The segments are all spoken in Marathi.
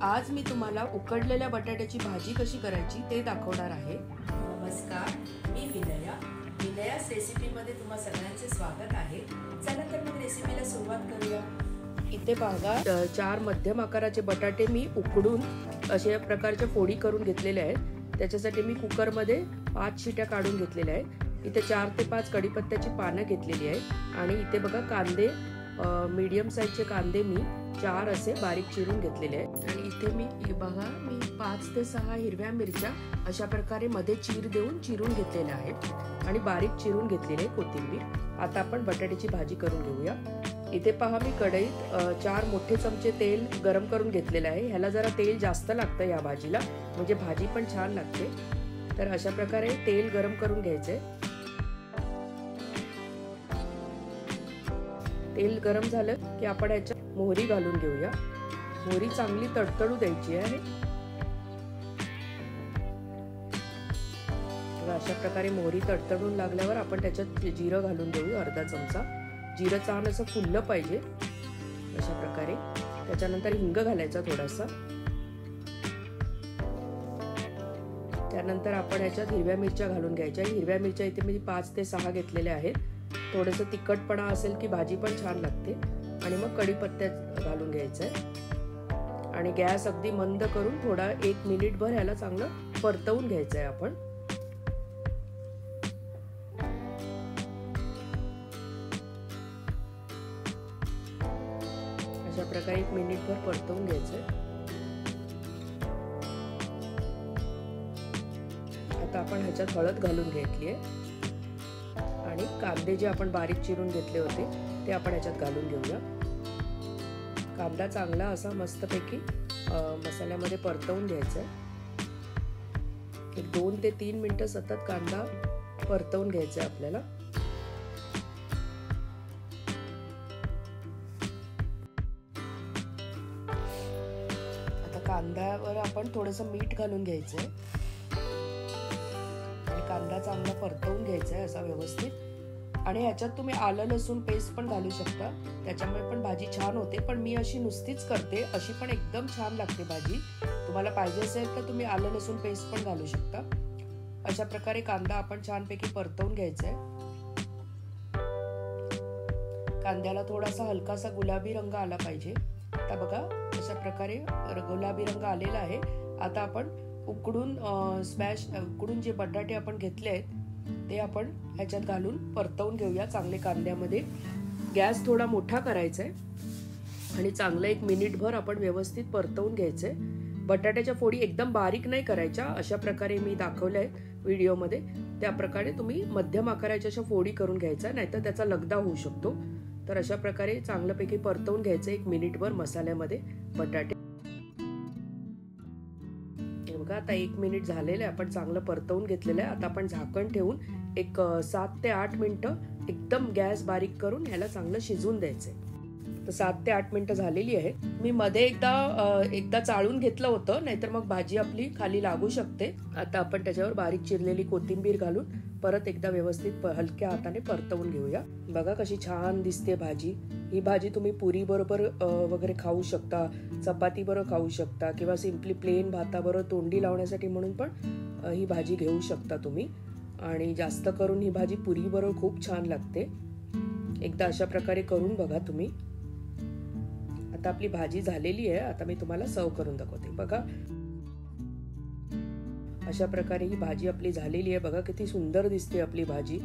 आज मी तुम्हाला उकडलेल्या बटाट्याची भाजी कशी करायची ते दाखवणार आहे। नमस्कार, मी विनयास रेसिपीमध्ये तुम्हा सगळ्यांचे स्वागत आहे। चला तर मग रेसिपीला सुरुवात करूया। इथे बघा 4 मध्यम आकाराचे बटाटे मी उकडून अशा प्रकारच्या फोडी करून घेतलेल्या आहेत। त्याच्यासाठी मी कुकरमध्ये 5 शिट्या काढून घेतलेल्या आहेत। इथे 4 ते 5 कढीपत्त्याची पानं घेतलेली आहेत आणि इथे बघा कांदे मीडियम साईजचे कांदे मी 4 असे बारीक चिरून घेतलेले आहेत आणि इथे मी 5 ते 6 हिरव्या मिरच्या अशा प्रकारे मध्ये चीर देऊन चिरून घेतलेल्या आहेत आणि बारीक चिरून घेतलेले कोथिंबीर। आता आपण बटाट्याची भाजी करून घेऊया। इथे पहा मी कढईत 4 मोठे चमचे तेल गरम करून घेतलेले आहे। ह्याला जरा तेल जास्त लागतं या भाजीला, म्हणजे भाजी पण छान लागते। तर अशा प्रकारे तेल गरम करून घ्यायचे। तेल गरम झालं की आपण याच्यात मोहरी घालून घेऊया। मोहरी चांगली तडतडू द्यायची आहे। अशा प्रकारे मोहरी तडतडून लागल्यावर आपण त्याच्यात जिरं घालून देऊ, अर्धा चमचा। जिरं छान असं फुललं पाहिजे अशा प्रकारे। त्याच्यानंतर हिंग घालायचा थोडासा। त्यानंतर आपण याच्यात हिरव्या मिरच्या घालून घ्यायच्या। हिरव्या मिरच्या इथे मी 5 ते 6 घेतलेल्या आहेत। थोडंसं तिखटपणा असेल की भाजी पण छान लागते। आणि मग कढीपत्ता घालून घ्यायचा आहे आणि गॅस अगदी मंद करून थोडा 1 मिनिटभर ह्याला चांगलं परतवून घ्यायचं आहे आपण। अशा प्रकारे 1 मिनिटभर परतवून घ्यायचं आहे। आता आपण ह्याच्यात हळद घालून घेतली आहे आणि कांदे जे आपण बारीक चिरून घेतले होते ते आपण याच्यात घालून घेऊया। कांदा चांगला असा मस्तपैकी मसाल्यामध्ये परतवून घ्यायचा आहे। 2 ते 3 मिनिटं सतत कांदा परतवून घ्यायचा आहे आपल्याला। आता कांद्यावर आपण थोडंसं मीठ घालून घ्यायचंय आणि कांदा चांगला परतवून घ्यायचा आहे असा व्यवस्थित। आणि ह्याच्यात तुम्ही आलं लसूण पेस्ट पण घालू शकता, त्याच्यामुळे पण भाजी छान होते। पण मी अशी नुसतीच करते, अशी पण एकदम छान लागते भाजी। तुम्हाला पाहिजे असेल तर तुम्ही आलं लसूण पेस्ट पण घालू शकता। अशा प्रकारे कांदा आपण छानपैकी परतवून घ्यायचा आहे। कांद्याला थोडासा हलकासा गुलाबी रंग आला पाहिजे। आता बघा अशा प्रकारे गुलाबी रंग आलेला आहे। आता आपण उकडून जे बटाटे आपण घेतले आहेत ते आपण ह्याच्यात घालून परतवून घेऊया चांगले कांद्यामध्ये। गॅस थोडा मोठा करायचा आहे आणि चांगलं 1 मिनिटभर आपण व्यवस्थित परतवून घ्यायचंय। बटाट्याच्या फोडी एकदम बारीक नाही करायच्या, अशा प्रकारे मी दाखवलंय व्हिडिओमध्ये त्या प्रकारे तुम्ही मध्यम आकाराच्या अशा फोडी करून घ्यायच्या, नाहीतर त्याचा लगदा होऊ शकतो। तर अशा प्रकारे चांगल्यापैकी परतवून घ्यायचं 1 मिनिटभर मसाल्यामध्ये बटाटे। बघा आता 1 मिनिट झालेलं आहे, आपण चांगलं परतवून घेतलेलं आहे। आता आपण झाकण ठेवून एक 7 ते 8 मिनिटं एकदम गॅस बारीक करून ह्याला चांगलं शिजवून द्यायचंय। तर 7 ते 8 मिनिटं झालेली आहे। मी मध्ये एकदा चाळून घेतलं होतं, नाहीतर मग भाजी आपली खाली लागू शकते। आता आपण त्याच्यावर बारीक चिरलेली कोथिंबीर घालून परत एकदा व्यवस्थित हलक्या हाताने परतवून घेऊया। बघा कशी छान दिसते भाजी। ही भाजी तुम्ही पुरी बरोबर वगैरे खाऊ शकता, चपाती बरोबर खाऊ शकता, किंवा सिम्पली प्लेन भाताबरोबर तोंडी लावण्यासाठी म्हणून पण ही भाजी घेऊ शकता तुम्ही। आणि जास्त करून ही भाजी पुरी बरोबर खूप छान लागते। एकदा अशा प्रकारे करून बघा तुम्ही। आता आपली भाजी झालेली आहे। आता मी तुम्हाला सर्व करून दाखवते। बघा अशा प्रकारे ही भाजी आपली झालेली आहे। बघा किती सुंदर दिसते आपली भाजी।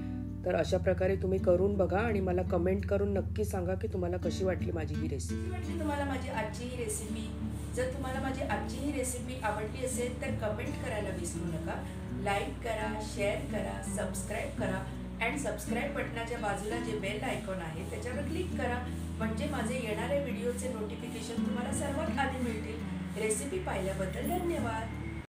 तर अशा प्रकारे तुम्ही करून बघा आणि मला कमेंट करून नक्की सांगा की तुम्हाला कशी वाटली माझी ही रेसिपी। तुम्हाला माझी आजची ही रेसिपी जर तुम्हाला माझी आजची ही रेसिपी आवडली असेल तर कमेंट करायला विसरू नका। लाईक करा, शेअर करा, सबस्क्राईब करा आणि सबस्क्राईब बटनाच्या बाजूला जे बेल आयकॉन आहे त्याच्यावर क्लिक करा, म्हणजे माझे येणारे व्हिडिओचे नोटिफिकेशन तुम्हाला सर्वात आधी मिळतील। रेसिपी पाहिल्याबद्दल धन्यवाद।